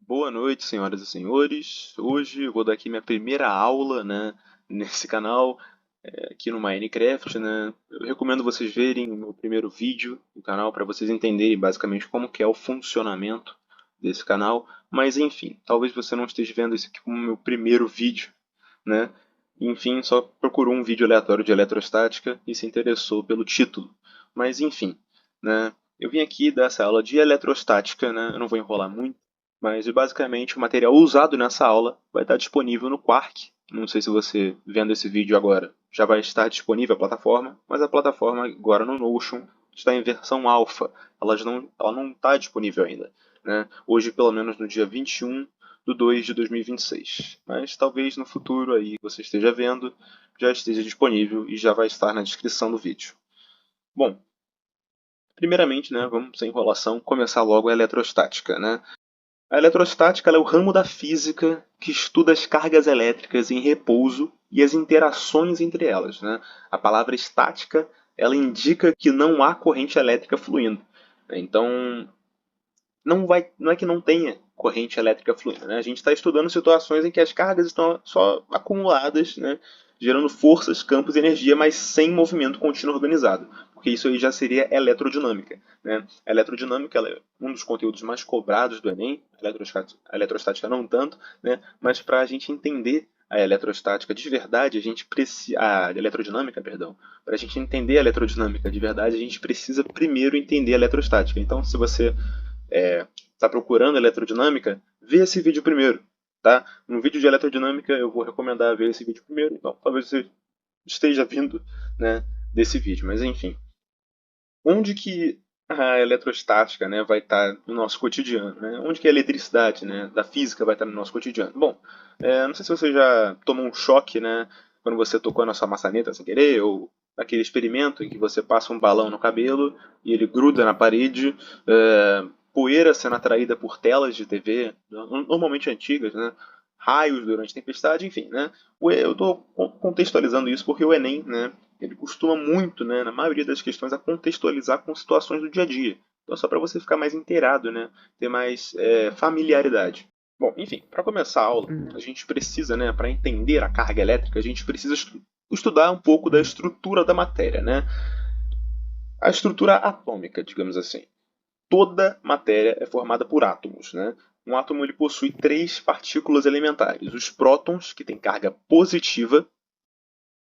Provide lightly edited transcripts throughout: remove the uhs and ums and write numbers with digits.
Boa noite, senhoras e senhores. Hoje eu vou dar aqui minha primeira aula, né, nesse canal, aqui no Minecraft, né. Eu recomendo vocês verem o meu primeiro vídeo do canal para vocês entenderem basicamente como que é o funcionamento desse canal. Mas enfim, talvez você não esteja vendo isso aqui como meu primeiro vídeo, né. Enfim, só procurou um vídeo aleatório de eletrostática e se interessou pelo título. Mas enfim, né. Eu vim aqui dar essa aula de eletrostática, né. Eu não vou enrolar muito. Mas basicamente o material usado nessa aula vai estar disponível no Quark. Não sei se você vendo esse vídeo agora já vai estar disponível a plataforma, mas a plataforma agora no Notion está em versão alfa. Ela não está disponível ainda, né? Hoje, pelo menos no dia 21 de 2 de 2026. Mas talvez no futuro aí você esteja vendo, já esteja disponível e já vai estar na descrição do vídeo. Bom, primeiramente, né, vamos sem enrolação começar logo a eletrostática, né? A eletrostática é o ramo da física que estuda as cargas elétricas em repouso e as interações entre elas, né? A palavra estática ela indica que não há corrente elétrica fluindo. Então, não é que não tenha corrente elétrica fluindo, né? A gente está estudando situações em que as cargas estão só acumuladas, né? Gerando forças, campos e energia, mas sem movimento contínuo organizado, porque isso aí já seria eletrodinâmica, né? A eletrodinâmica é um dos conteúdos mais cobrados do Enem, a eletrostática não tanto, né? Mas para a gente entender a eletrostática de verdade, a gente precisa. A eletrodinâmica, perdão. Para a gente entender a eletrodinâmica de verdade, a gente precisa primeiro entender a eletrostática. Então, se você está procurando eletrodinâmica, vê esse vídeo primeiro, tá? No vídeo de eletrodinâmica eu vou recomendar ver esse vídeo primeiro, então talvez você esteja vindo, né, desse vídeo, mas enfim. Onde que a eletrostática, né, vai estar no nosso cotidiano, né? Onde que a eletricidade, né, da física vai estar no nosso cotidiano? Bom, não sei se você já tomou um choque, né, quando você tocou na sua maçaneta sem querer, ou aquele experimento em que você passa um balão no cabelo e ele gruda na parede, poeira sendo atraída por telas de TV, normalmente antigas, né, raios durante tempestade, enfim, né? Eu estou contextualizando isso porque o Enem, né, ele costuma muito, né, na maioria das questões, a contextualizar com situações do dia a dia. Então, só para você ficar mais inteirado, né, ter mais familiaridade. Bom, enfim, para começar a aula, a gente precisa, né, para entender a carga elétrica, a gente precisa estudar um pouco da estrutura da matéria, né? A estrutura atômica, digamos assim. Toda matéria é formada por átomos, né? Um átomo ele possui três partículas elementares: os prótons, que têm carga positiva,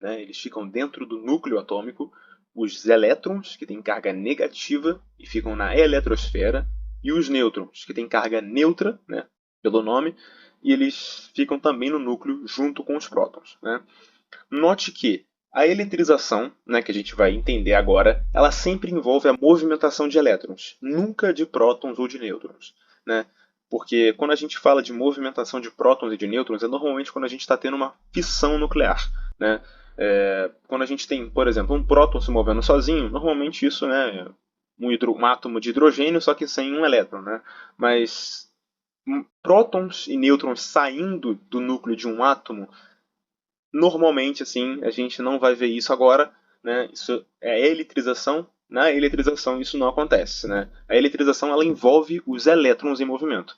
né, eles ficam dentro do núcleo atômico, os elétrons, que têm carga negativa e ficam na eletrosfera, e os nêutrons, que têm carga neutra, né, pelo nome, e eles ficam também no núcleo junto com os prótons. Né? Note que a eletrização, né, que a gente vai entender agora, ela sempre envolve a movimentação de elétrons, nunca de prótons ou de nêutrons. Né? Porque quando a gente fala de movimentação de prótons e de nêutrons, é normalmente quando a gente está tendo uma fissão nuclear. Né? Quando a gente tem, por exemplo, um próton se movendo sozinho, normalmente isso né, é um átomo de hidrogênio, só que sem um elétron. Né? Mas prótons e nêutrons saindo do núcleo de um átomo, normalmente assim, a gente não vai ver isso agora. Né? Isso é eletrização. Na eletrização isso não acontece. Né? A eletrização ela envolve os elétrons em movimento.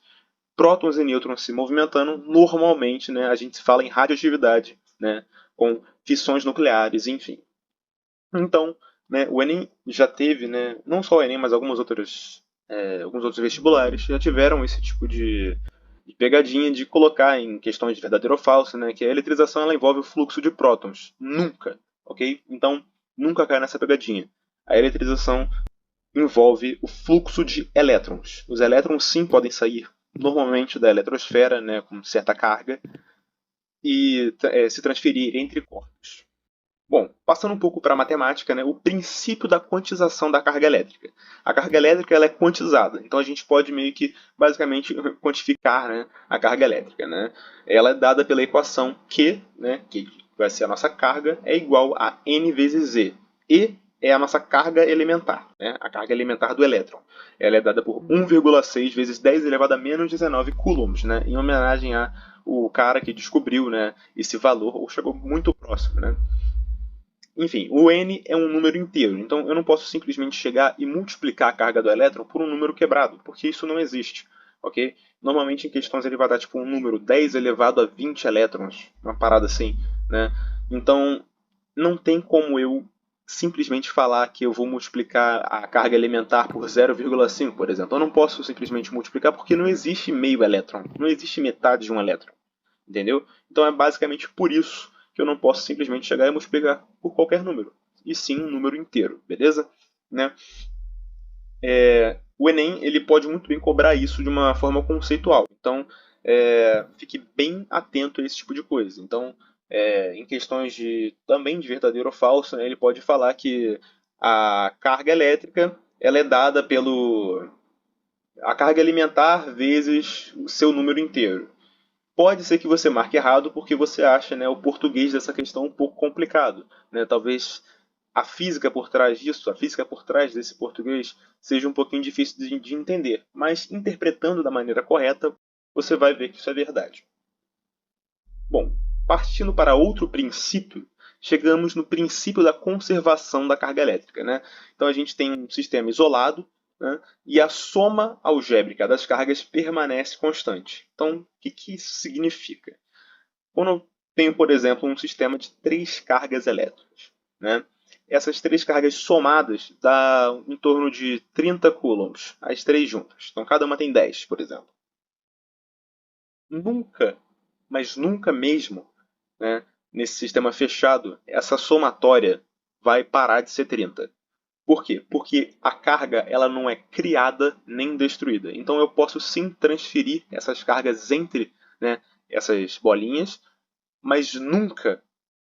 Prótons e nêutrons se movimentando, normalmente né, a gente fala em radioatividade, né, com fissões nucleares, enfim. Então, né, o Enem já teve, né, não só o Enem, mas alguns outros vestibulares já tiveram esse tipo de pegadinha de colocar em questões de verdadeiro ou falso, né, que a eletrização ela envolve o fluxo de prótons. Nunca, ok? Então, nunca cai nessa pegadinha. A eletrização envolve o fluxo de elétrons. Os elétrons sim podem sair normalmente da eletrosfera, né, com certa carga, e se transferir entre corpos. Bom, passando um pouco para a matemática, né, o princípio da quantização da carga elétrica. A carga elétrica ela é quantizada, então a gente pode meio que, basicamente, quantificar né, a carga elétrica. Né? Ela é dada pela equação Q, né, que vai ser a nossa carga, é igual a N vezes Z. E é a nossa carga elementar, né, a carga elementar do elétron. Ela é dada por 1,6 vezes 10 elevado a menos 19 coulombs, né, em homenagem a o cara que descobriu né, esse valor, ou chegou muito próximo. Né? Enfim, o n é um número inteiro, então eu não posso simplesmente chegar e multiplicar a carga do elétron por um número quebrado, porque isso não existe. ok? Normalmente em questões ele vai dar tipo um número 10 elevado a 20 elétrons, uma parada assim, né? Então não tem como eu simplesmente falar que eu vou multiplicar a carga elementar por 0,5, por exemplo. Eu não posso simplesmente multiplicar porque não existe meio elétron, não existe metade de um elétron, entendeu? Então é basicamente por isso que eu não posso simplesmente chegar e multiplicar por qualquer número, e sim um número inteiro, beleza? Né? O Enem ele pode muito bem cobrar isso de uma forma conceitual. Então, fique bem atento a esse tipo de coisa. Então, em questões de também de verdadeiro ou falso, né, ele pode falar que a carga elétrica ela é dada pelo a carga alimentar vezes o seu número inteiro. Pode ser que você marque errado porque você acha, né, o português dessa questão um pouco complicado, né? Talvez a física por trás disso, a física por trás desse português, seja um pouquinho difícil de entender. Mas interpretando da maneira correta, você vai ver que isso é verdade. Bom, partindo para outro princípio, chegamos no princípio da conservação da carga elétrica, né? Então a gente tem um sistema isolado, né? E a soma algébrica das cargas permanece constante. Então, o que isso significa? Quando eu tenho, por exemplo, um sistema de três cargas elétricas, né? Essas três cargas somadas dá em torno de 30 coulombs, as três juntas. Então cada uma tem 10, por exemplo. Nunca, mas nunca mesmo, né, nesse sistema fechado, essa somatória vai parar de ser 30. Por quê? Porque a carga ela não é criada nem destruída. Então eu posso sim transferir essas cargas entre, né, essas bolinhas, mas nunca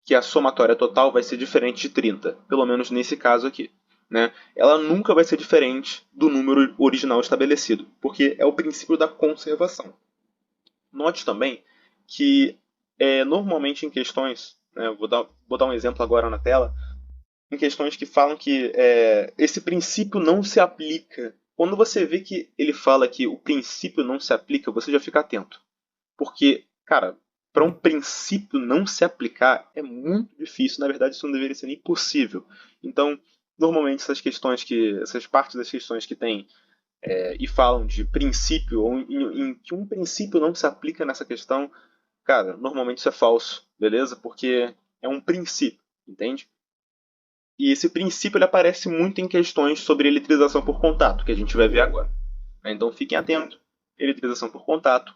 que a somatória total vai ser diferente de 30, pelo menos nesse caso aqui. Né? Ela nunca vai ser diferente do número original estabelecido, porque é o princípio da conservação. Note também que normalmente em questões, né, vou dar um exemplo agora na tela, em questões que falam que esse princípio não se aplica. Quando você vê que ele fala que o princípio não se aplica, você já fica atento. Porque, cara, para um princípio não se aplicar é muito difícil. Na verdade, isso não deveria ser nem possível. Então, normalmente essas partes das questões que tem e falam de princípio ou em que um princípio não se aplica nessa questão, cara, normalmente isso é falso, beleza? Porque é um princípio, entende? E esse princípio ele aparece muito em questões sobre eletrização por contato, que a gente vai ver agora. Então fiquem atentos. Eletrização por contato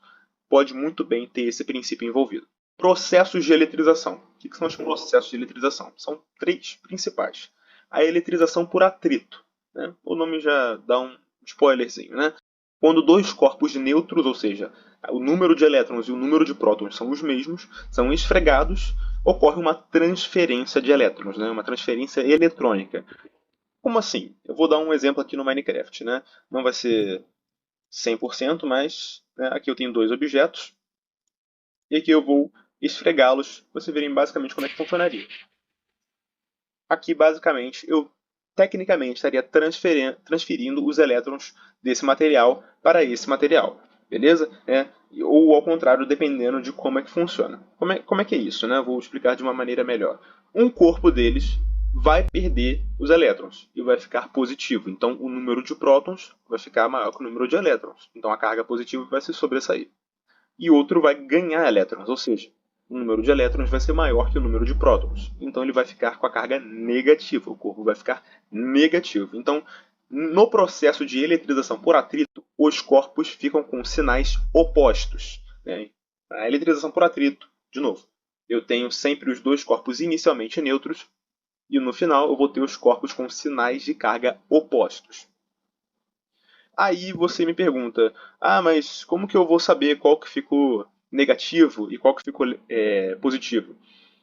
pode muito bem ter esse princípio envolvido. Processos de eletrização. O que são os processos de eletrização? São três principais. A eletrização por atrito. Né? O nome já dá um spoilerzinho. Né? Quando dois corpos neutros, ou seja, o número de elétrons e o número de prótons são os mesmos, são esfregados, ocorre uma transferência de elétrons, né? Uma transferência eletrônica. Como assim? Eu vou dar um exemplo aqui no Minecraft. Né? Não vai ser 100%, mas né, aqui eu tenho dois objetos e aqui eu vou esfregá-los, para vocês verem basicamente como é que funcionaria. Aqui, basicamente, eu tecnicamente estaria transferindo os elétrons desse material para esse material, beleza? Ou ao contrário, dependendo de como é que funciona. Como é que é isso? Né? Vou explicar de uma maneira melhor. Um corpo deles vai perder os elétrons e vai ficar positivo. Então, o número de prótons vai ficar maior que o número de elétrons. Então, a carga positiva vai se sobressair. E outro vai ganhar elétrons, ou seja, o número de elétrons vai ser maior que o número de prótons. Então, ele vai ficar com a carga negativa. O corpo vai ficar negativo. Então, no processo de eletrização por atrito, os corpos ficam com sinais opostos. Né? A eletrização por atrito, de novo, eu tenho sempre os dois corpos inicialmente neutros e no final eu vou ter os corpos com sinais de carga opostos. Aí você me pergunta, mas como que eu vou saber qual que ficou negativo e qual que ficou positivo?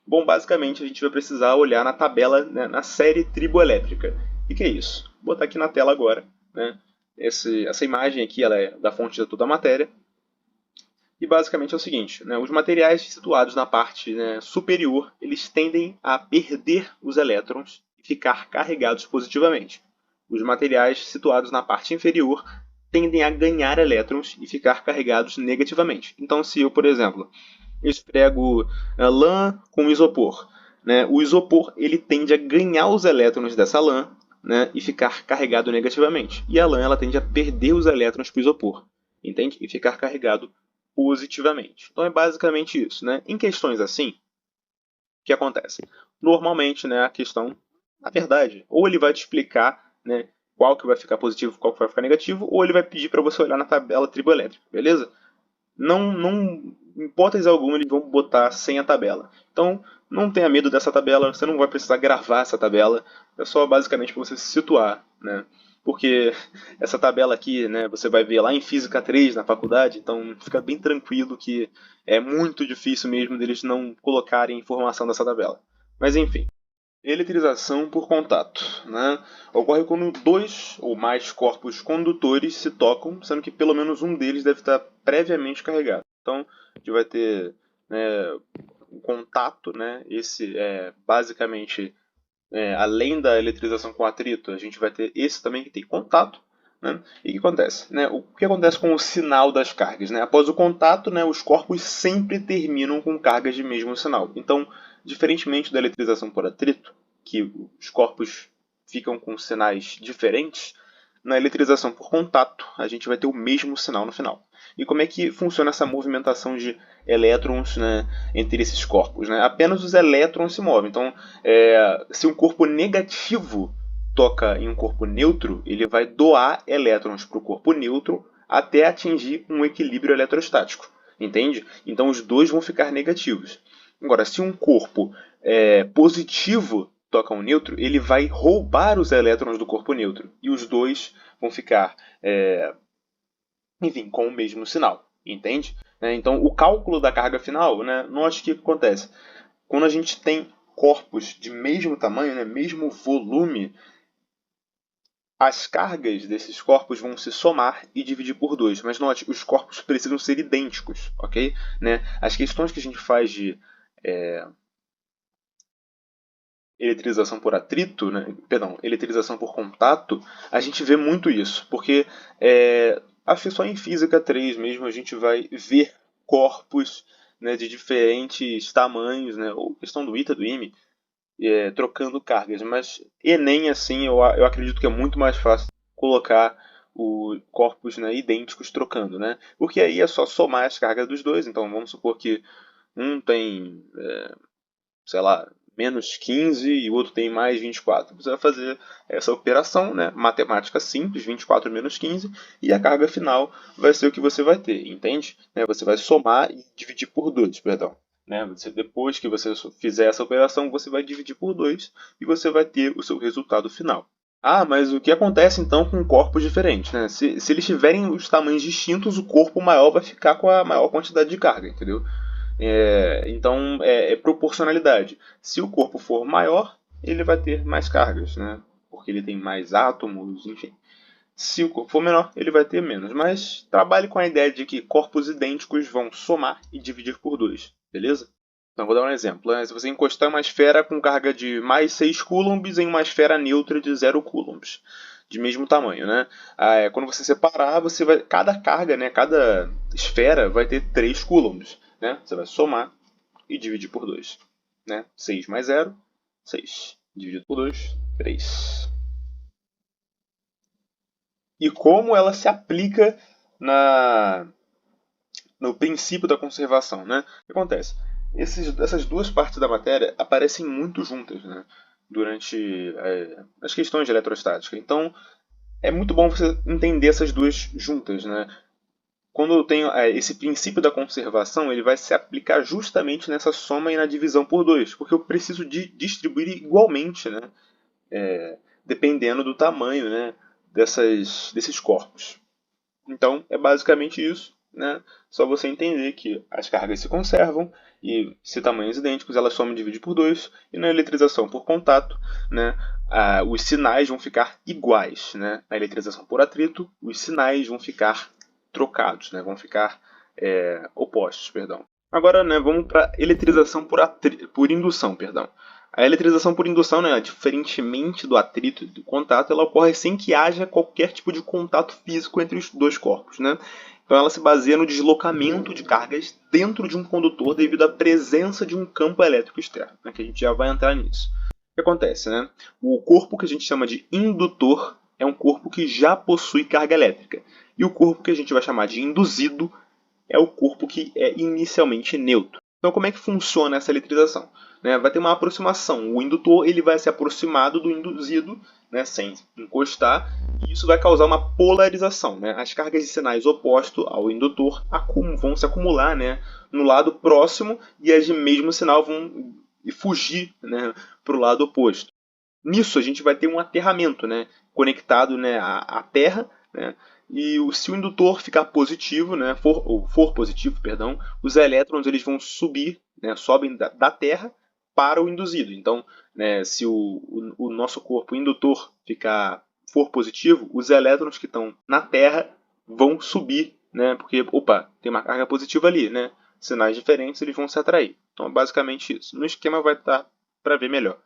Bom, basicamente a gente vai precisar olhar na tabela, né, na série triboelétrica. O que é isso? Vou botar aqui na tela agora. Né? Essa imagem aqui ela é da fonte de toda a matéria. E basicamente é o seguinte, né, os materiais situados na parte, né, superior, eles tendem a perder os elétrons e ficar carregados positivamente. Os materiais situados na parte inferior tendem a ganhar elétrons e ficar carregados negativamente. Então, se eu, por exemplo, esfrego lã com isopor, né, o isopor ele tende a ganhar os elétrons dessa lã, né, e ficar carregado negativamente. E a lã ela tende a perder os elétrons para o isopor. entende? E ficar carregado positivamente. Então é basicamente isso, né? Em questões assim, o que acontece? Normalmente, né, a questão, na verdade, ou ele vai te explicar, né, qual que vai ficar positivo, qual que vai ficar negativo, ou ele vai pedir para você olhar na tabela triboelétrica, beleza? Não, em hipótese alguma, eles vão botar sem a tabela. Então, não tenha medo dessa tabela, você não vai precisar gravar essa tabela, é só basicamente para você se situar, né? Porque essa tabela aqui, né, você vai ver lá em Física 3 na faculdade, então fica bem tranquilo que é muito difícil mesmo deles não colocarem informação dessa tabela. Mas enfim, eletrização por contato, né? Ocorre quando dois ou mais corpos condutores se tocam, sendo que pelo menos um deles deve estar previamente carregado. Então, a gente vai ter, né, um contato, né? Esse é basicamente, além da eletrização com atrito, a gente vai ter esse também que tem contato. Né? E o que acontece? Né? O que acontece com o sinal das cargas? Né? Após o contato, né, os corpos sempre terminam com cargas de mesmo sinal. Então, diferentemente da eletrização por atrito, que os corpos ficam com sinais diferentes, na eletrização por contato, a gente vai ter o mesmo sinal no final. E como é que funciona essa movimentação de elétrons, né, entre esses corpos? Né? Apenas os elétrons se movem. Então, se um corpo negativo toca em um corpo neutro, ele vai doar elétrons para o corpo neutro até atingir um equilíbrio eletrostático. Entende? Então, os dois vão ficar negativos. Agora, se um corpo positivo toca um neutro, ele vai roubar os elétrons do corpo neutro. E os dois vão ficar, enfim, com o mesmo sinal. Entende? Então, o cálculo da carga final, né, note o que acontece. Quando a gente tem corpos de mesmo tamanho, né, mesmo volume, as cargas desses corpos vão se somar e dividir por 2. Mas note, os corpos precisam ser idênticos, ok? Né? As questões que a gente faz de eletrização por atrito, né? Perdão, eletrização por contato, a gente vê muito isso, porque acho que só em Física 3 mesmo a gente vai ver corpos, né, de diferentes tamanhos, né, ou questão do ITA, do IME, trocando cargas, mas Enem, assim, eu acredito que é muito mais fácil colocar os corpos, né, idênticos trocando, né, porque aí é só somar as cargas dos dois. Então vamos supor que um tem, sei lá, menos 15 e o outro tem mais 24. Você vai fazer essa operação, né, matemática simples, 24 menos 15, e a carga final vai ser o que você vai ter, entende? Você vai somar e dividir por 2, perdão. Depois que você fizer essa operação, você vai dividir por 2 e você vai ter o seu resultado final. Ah, mas o que acontece então com corpos diferentes? Né? Se eles tiverem os tamanhos distintos, o corpo maior vai ficar com a maior quantidade de carga, entendeu? Então é proporcionalidade. Se o corpo for maior, ele vai ter mais cargas, né? Porque ele tem mais átomos, enfim. Se o corpo for menor, ele vai ter menos. Mas trabalhe com a ideia de que corpos idênticos vão somar e dividir por 2, beleza? Então vou dar um exemplo. Né? Se você encostar uma esfera com carga de mais 6 coulombs em uma esfera neutra de 0 coulombs, de mesmo tamanho, né? Quando você separar, cada carga, né, cada esfera vai ter 3 coulombs. Né? Você vai somar e dividir por 2. Né? 6 mais 0, 6. Dividido por 2, 3. E como ela se aplica no princípio da conservação. Né? O que acontece? Essas duas partes da matéria aparecem muito juntas, né, durante as questões de eletrostática. Então, é muito bom você entender essas duas juntas. Né? Quando eu tenho esse princípio da conservação, ele vai se aplicar justamente nessa soma e na divisão por 2, porque eu preciso distribuir igualmente, né, dependendo do tamanho, né, desses corpos. Então, é basicamente isso. Né? Só você entender que as cargas se conservam e, se tamanhos idênticos, elas somam e dividem por 2. E na eletrização por contato, né, os sinais vão ficar iguais. Né? Na eletrização por atrito, os sinais vão ficar trocados, né? Vão ficar opostos. Perdão. Agora, né, vamos para eletrização por indução. Perdão. A eletrização por indução, né, diferentemente do atrito e do contato, ela ocorre sem que haja qualquer tipo de contato físico entre os dois corpos. Né? Então ela se baseia no deslocamento de cargas dentro de um condutor devido à presença de um campo elétrico externo, né, que a gente já vai entrar nisso. O que acontece? Né? O corpo que a gente chama de indutor é um corpo que já possui carga elétrica. E o corpo que a gente vai chamar de induzido é o corpo que é inicialmente neutro. Então, como é que funciona essa eletrização? Vai ter uma aproximação. O indutor ele vai se aproximar do induzido, sem encostar, e isso vai causar uma polarização. As cargas de sinais opostos ao indutor vão se acumular, no lado próximo, e as de mesmo sinal vão fugir, para o lado oposto. Nisso a gente vai ter um aterramento, conectado, à Terra, e se o indutor ficar positivo, for positivo, perdão, os elétrons eles vão subir, sobem da Terra para o induzido. Então, se o nosso corpo indutor for positivo, os elétrons que estão na Terra vão subir, porque, tem uma carga positiva ali, sinais diferentes eles vão se atrair. Então, é basicamente isso. No esquema vai estar para ver melhor.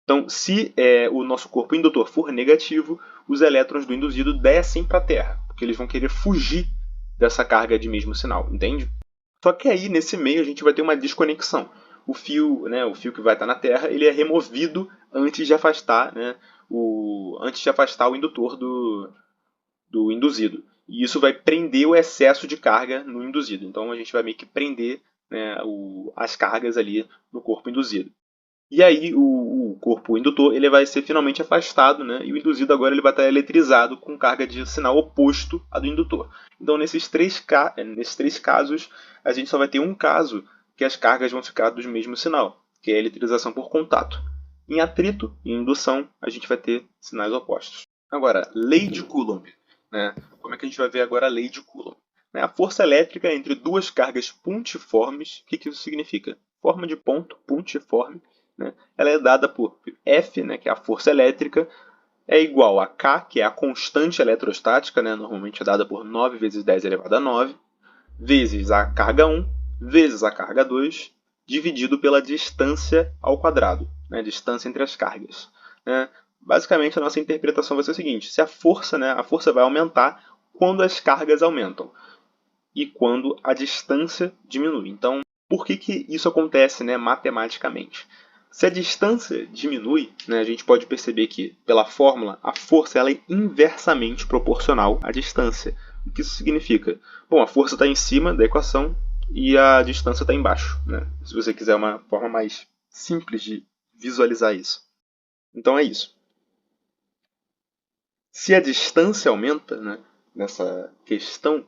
Então, se o nosso corpo indutor for negativo, os elétrons do induzido descem para a Terra, porque eles vão querer fugir dessa carga de mesmo sinal, entende? Só que aí, nesse meio, a gente vai ter uma desconexão. O fio que vai estar na Terra, ele é removido antes de afastar, o indutor do induzido. E isso vai prender o excesso de carga no induzido. Então, a gente vai meio que prender as cargas ali no corpo induzido. E aí o corpo indutor ele vai ser finalmente afastado, e o induzido agora ele vai estar eletrizado com carga de sinal oposto à do indutor. Então nesses três casos, a gente só vai ter um caso que as cargas vão ficar do mesmo sinal, que é a eletrização por contato. Em atrito e indução, a gente vai ter sinais opostos. Agora, lei de Coulomb. Como é que a gente vai ver agora a lei de Coulomb? A força elétrica entre duas cargas pontiformes, o que isso significa? Forma de ponto, pontiforme, ela é dada por F, que é a força elétrica, é igual a K, que é a constante eletrostática, normalmente é dada por 9 vezes 10 elevado a 9, vezes a carga 1, vezes a carga 2, dividido pela distância ao quadrado, a distância entre as cargas. Basicamente, a nossa interpretação vai ser a seguinte: se a força vai aumentar quando as cargas aumentam e quando a distância diminui. Então, por que isso acontece matematicamente? Se a distância diminui, a gente pode perceber que, pela fórmula, a força ela é inversamente proporcional à distância. O que isso significa? Bom, a força está em cima da equação e a distância está embaixo. Se você quiser uma forma mais simples de visualizar isso. Então é isso. Se a distância aumenta, nessa questão,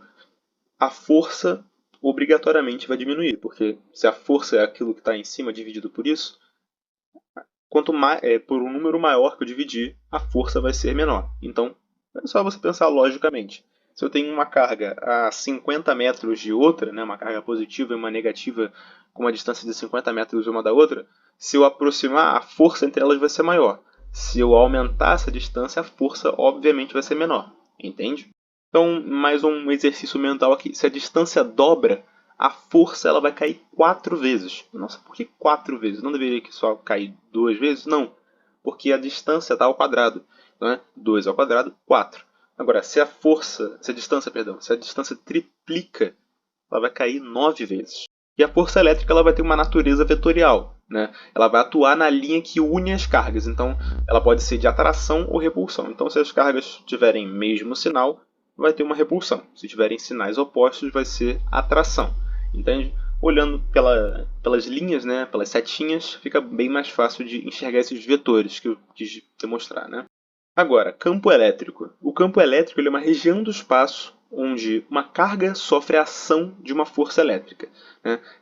a força obrigatoriamente vai diminuir, porque se a força é aquilo que está em cima dividido por isso, quanto mais, por um número maior que eu dividir, a força vai ser menor. Então, é só você pensar logicamente. Se eu tenho uma carga a 50 metros de outra, uma carga positiva e uma negativa com uma distância de 50 metros uma da outra, se eu aproximar, a força entre elas vai ser maior. Se eu aumentar essa distância, a força obviamente vai ser menor. Entende? Então, mais um exercício mental aqui. Se a distância dobra, a força ela vai cair 4 vezes. Nossa, por que 4 vezes? Não deveria só cair 2 vezes? Não, porque a distância está ao quadrado. 2 ao quadrado, 4. Agora, se a distância triplica, ela vai cair 9 vezes. E a força elétrica ela vai ter uma natureza vetorial. Ela vai atuar na linha que une as cargas. Então, ela pode ser de atração ou repulsão. Então, se as cargas tiverem mesmo sinal, vai ter uma repulsão. Se tiverem sinais opostos, vai ser atração. Entende? Olhando pelas linhas, pelas setinhas, fica bem mais fácil de enxergar esses vetores que eu quis demonstrar. Agora, campo elétrico. O campo elétrico ele é uma região do espaço onde uma carga sofre a ação de uma força elétrica.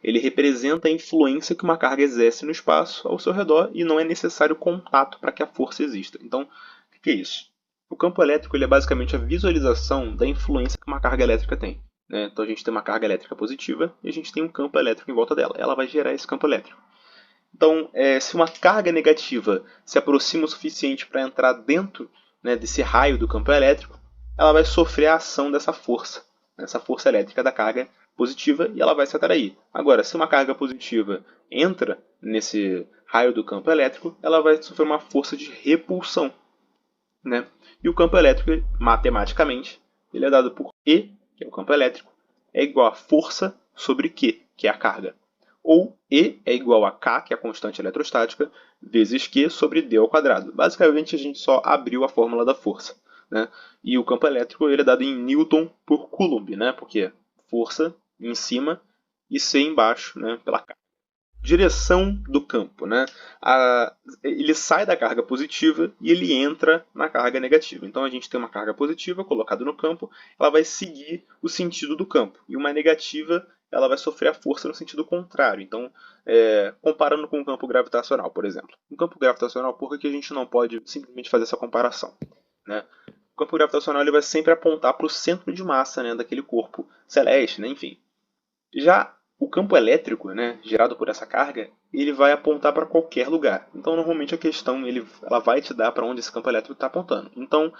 Ele representa a influência que uma carga exerce no espaço ao seu redor e não é necessário contato para que a força exista. Então, o que é isso? O campo elétrico ele é basicamente a visualização da influência que uma carga elétrica tem. Então a gente tem uma carga elétrica positiva e a gente tem um campo elétrico em volta dela. Ela vai gerar esse campo elétrico. Então, se uma carga negativa se aproxima o suficiente para entrar dentro desse raio do campo elétrico, ela vai sofrer a ação dessa força elétrica da carga positiva e ela vai se atrair. Agora, se uma carga positiva entra nesse raio do campo elétrico, ela vai sofrer uma força de repulsão. E o campo elétrico, matematicamente, ele é dado por E, que é o campo elétrico, é igual a força sobre Q, que é a carga. Ou E é igual a K, que é a constante eletrostática, vezes Q sobre D ao quadrado. Basicamente, a gente só abriu a fórmula da força. né? E o campo elétrico ele é dado em Newton por Coulomb, né? Porque força em cima e C embaixo, né? Pela direção do campo, né? Ele sai da carga positiva e ele entra na carga negativa. Então a gente tem uma carga positiva colocada no campo, ela vai seguir o sentido do campo. E uma negativa, ela vai sofrer a força no sentido contrário. Então, comparando com o campo gravitacional, por exemplo. No campo gravitacional, por que a gente não pode simplesmente fazer essa comparação? Né? O campo gravitacional ele vai sempre apontar para o centro de massa, né, daquele corpo celeste, né, enfim. Já o campo elétrico, né, gerado por essa carga, ele vai apontar para qualquer lugar. Então, normalmente a questão ela vai te dar para onde esse campo elétrico está apontando. Então,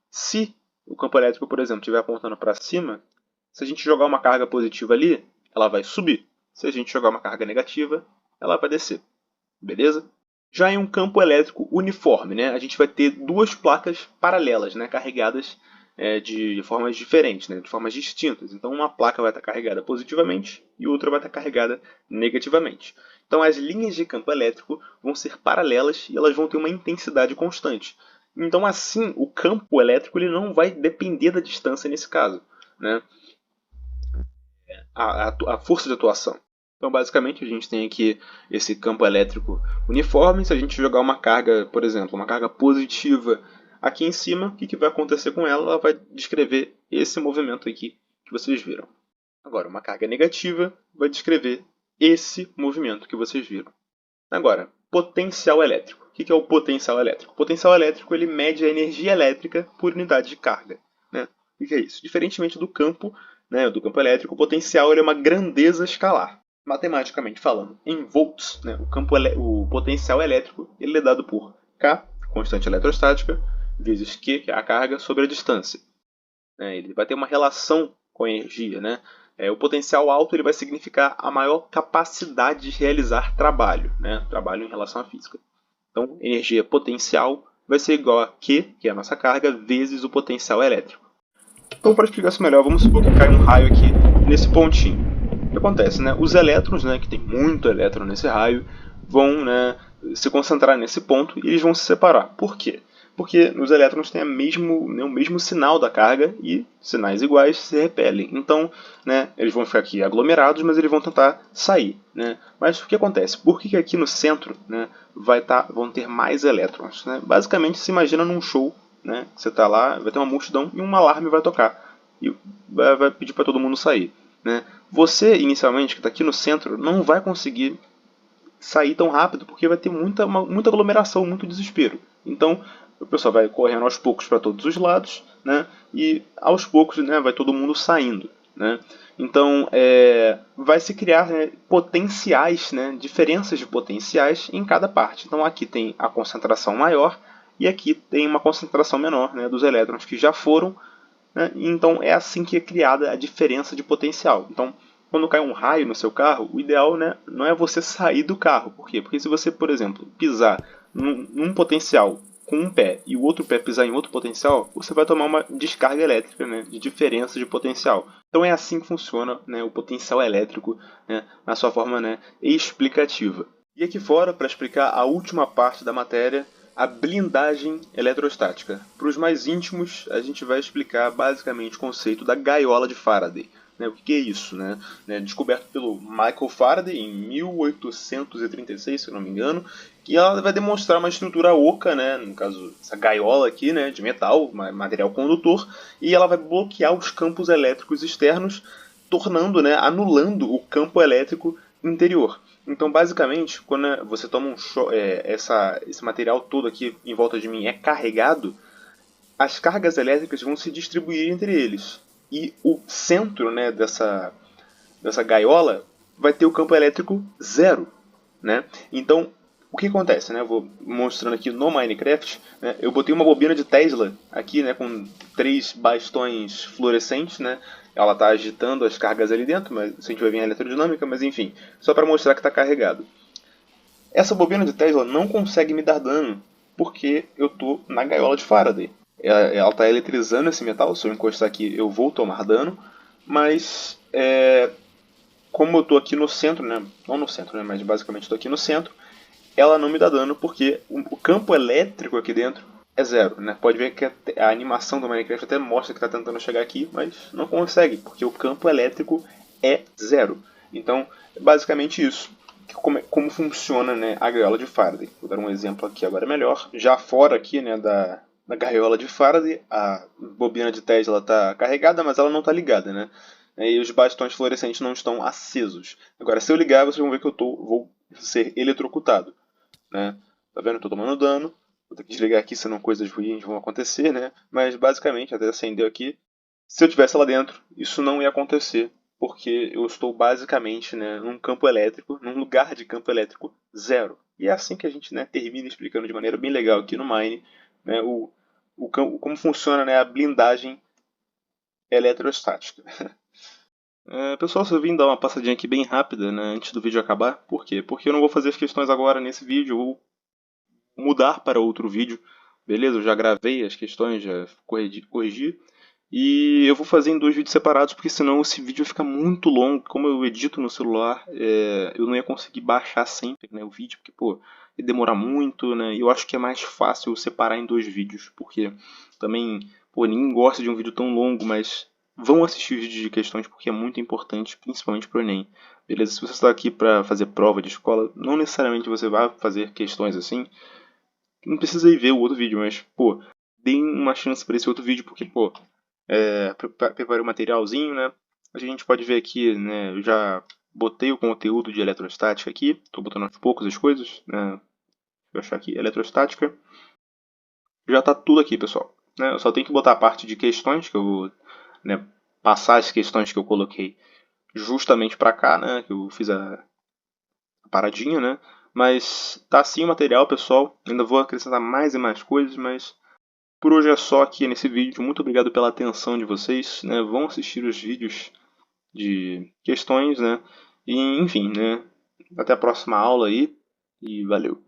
se o campo elétrico, por exemplo, estiver apontando para cima, se a gente jogar uma carga positiva ali, ela vai subir. Se a gente jogar uma carga negativa, ela vai descer. Beleza? Já em um campo elétrico uniforme, né, a gente vai ter duas placas paralelas, né, carregadas de formas diferentes, né, de formas distintas. Então, uma placa vai estar carregada positivamente e outra vai estar carregada negativamente. Então, as linhas de campo elétrico vão ser paralelas e elas vão ter uma intensidade constante. Então, assim, o campo elétrico ele não vai depender da distância nesse caso, né? A força de atuação. Então, basicamente, a gente tem aqui esse campo elétrico uniforme. Se a gente jogar uma carga, por exemplo, uma carga positiva aqui em cima, o que vai acontecer com ela? Ela vai descrever esse movimento aqui que vocês viram. Agora, uma carga negativa vai descrever esse movimento que vocês viram. Agora, potencial elétrico. O que é o potencial elétrico? O potencial elétrico ele mede a energia elétrica por unidade de carga. Né? O que é isso? Diferentemente do campo, né, do campo elétrico, o potencial ele é uma grandeza escalar. Matematicamente falando, em volts, né, o potencial elétrico ele é dado por K, constante eletrostática, vezes Q, que é a carga, sobre a distância. Ele vai ter uma relação com a energia. Né? O potencial alto ele vai significar a maior capacidade de realizar trabalho, né? Trabalho em relação à física. Então, energia potencial vai ser igual a Q, que é a nossa carga, vezes o potencial elétrico. Então, para explicar isso melhor, vamos supor que cai um raio aqui nesse pontinho. O que acontece? Né? Os elétrons, né, que tem muito elétron nesse raio, vão, né, se concentrar nesse ponto e eles vão se separar. Por quê? Porque os elétrons têm o mesmo sinal da carga e sinais iguais se repelem. Então, né, eles vão ficar aqui aglomerados, mas eles vão tentar sair. Né? Mas o que acontece? Por que aqui no centro, né, vão ter mais elétrons? Né? Basicamente, se imagina num show, né, você está lá, vai ter uma multidão e um alarme vai tocar. E vai pedir para todo mundo sair. Né? Você, inicialmente, que está aqui no centro, não vai conseguir sair tão rápido, porque vai ter muita aglomeração, muito desespero. Então, o pessoal vai correndo aos poucos para todos os lados, né? E aos poucos, né, vai todo mundo saindo. Né? Então, vai se criar, né, potenciais, né, diferenças de potenciais em cada parte. Então, aqui tem a concentração maior e aqui tem uma concentração menor, né, dos elétrons que já foram. Né? Então, é assim que é criada a diferença de potencial. Então, quando cai um raio no seu carro, o ideal, né, não é você sair do carro. Por quê? Porque se você, por exemplo, pisar num potencial com um pé e o outro pé pisar em outro potencial, você vai tomar uma descarga elétrica, né, de diferença de potencial. Então é assim que funciona, né, o potencial elétrico, né, na sua forma, né, explicativa. E aqui fora, para explicar a última parte da matéria, a blindagem eletrostática. Para os mais íntimos, a gente vai explicar basicamente o conceito da gaiola de Faraday. O que é isso? Descoberto pelo Michael Faraday em 1836, se eu não me engano, que ela vai demonstrar uma estrutura oca, né, no caso essa gaiola aqui, né, de metal, material condutor, e ela vai bloquear os campos elétricos externos, tornando, né, anulando o campo elétrico interior. Então, basicamente, quando você toma esse material todo aqui em volta de mim é carregado, as cargas elétricas vão se distribuir entre eles. E o centro, né, dessa gaiola vai ter o campo elétrico zero. Né? Então, o que acontece? Né? Eu vou mostrando aqui no Minecraft. Né? Eu botei uma bobina de Tesla aqui, né, com 3 bastões fluorescentes. Né? Ela está agitando as cargas ali dentro, mas a gente vai ver a eletrodinâmica, mas enfim, só para mostrar que está carregado. Essa bobina de Tesla não consegue me dar dano, porque eu estou na gaiola de Faraday. Ela está eletrizando esse metal, se eu encostar aqui eu vou tomar dano, mas como eu estou aqui no centro, né? Não no centro, né? Mas basicamente estou aqui no centro, ela não me dá dano porque o campo elétrico aqui dentro é zero, né? Pode ver que a animação do Minecraft até mostra que está tentando chegar aqui, mas não consegue, porque o campo elétrico é zero. Então, é basicamente isso. Como funciona, né, a gaiola de Faraday. Vou dar um exemplo aqui agora melhor. Já fora aqui, né, da gaiola de Faraday, a bobina de Tesla está carregada, mas ela não está ligada, né? E os bastões fluorescentes não estão acesos. Agora, se eu ligar, vocês vão ver que vou ser eletrocutado, né? Tá vendo? Estou tomando dano. Vou ter que desligar aqui, senão coisas ruins vão acontecer, né? Mas basicamente, até acendeu aqui. Se eu tivesse lá dentro, isso não ia acontecer, porque eu estou basicamente, né, num campo elétrico, num lugar de campo elétrico zero. E é assim que a gente, né, termina explicando de maneira bem legal aqui no Mine, né, como funciona, né, a blindagem eletrostática. Pessoal, se eu vim dar uma passadinha aqui bem rápida, né, antes do vídeo acabar, por quê? Porque eu não vou fazer as questões agora nesse vídeo, eu vou mudar para outro vídeo, beleza? Eu já gravei as questões, já corrigi, e eu vou fazer em dois vídeos separados, porque senão esse vídeo fica muito longo. Como eu edito no celular, eu não ia conseguir baixar sempre, né, o vídeo, porque, pô, ia demorar muito, né? E eu acho que é mais fácil separar em dois vídeos, porque também, pô, ninguém gosta de um vídeo tão longo, mas vão assistir os vídeos de questões porque é muito importante, principalmente para o Enem. Beleza? Se você está aqui para fazer prova de escola, não necessariamente você vai fazer questões assim. Não precisa ir ver o outro vídeo, mas, pô, deem uma chance para esse outro vídeo, porque, pô, preparei o materialzinho, né? A gente pode ver aqui, né? Eu já botei o conteúdo de eletrostática aqui. Estou botando aos poucos as coisas, né? Deixa eu achar aqui, eletrostática. Já está tudo aqui, pessoal. Né? Eu só tenho que botar a parte de questões, que eu vou, né, passar as questões que eu coloquei justamente para cá, né? Que eu fiz a paradinha, né? Mas tá assim o material, pessoal. Ainda vou acrescentar mais e mais coisas, mas por hoje é só aqui nesse vídeo. Muito obrigado pela atenção de vocês, né? Vão assistir os vídeos de questões, né? E enfim, né? Até a próxima aula aí e valeu.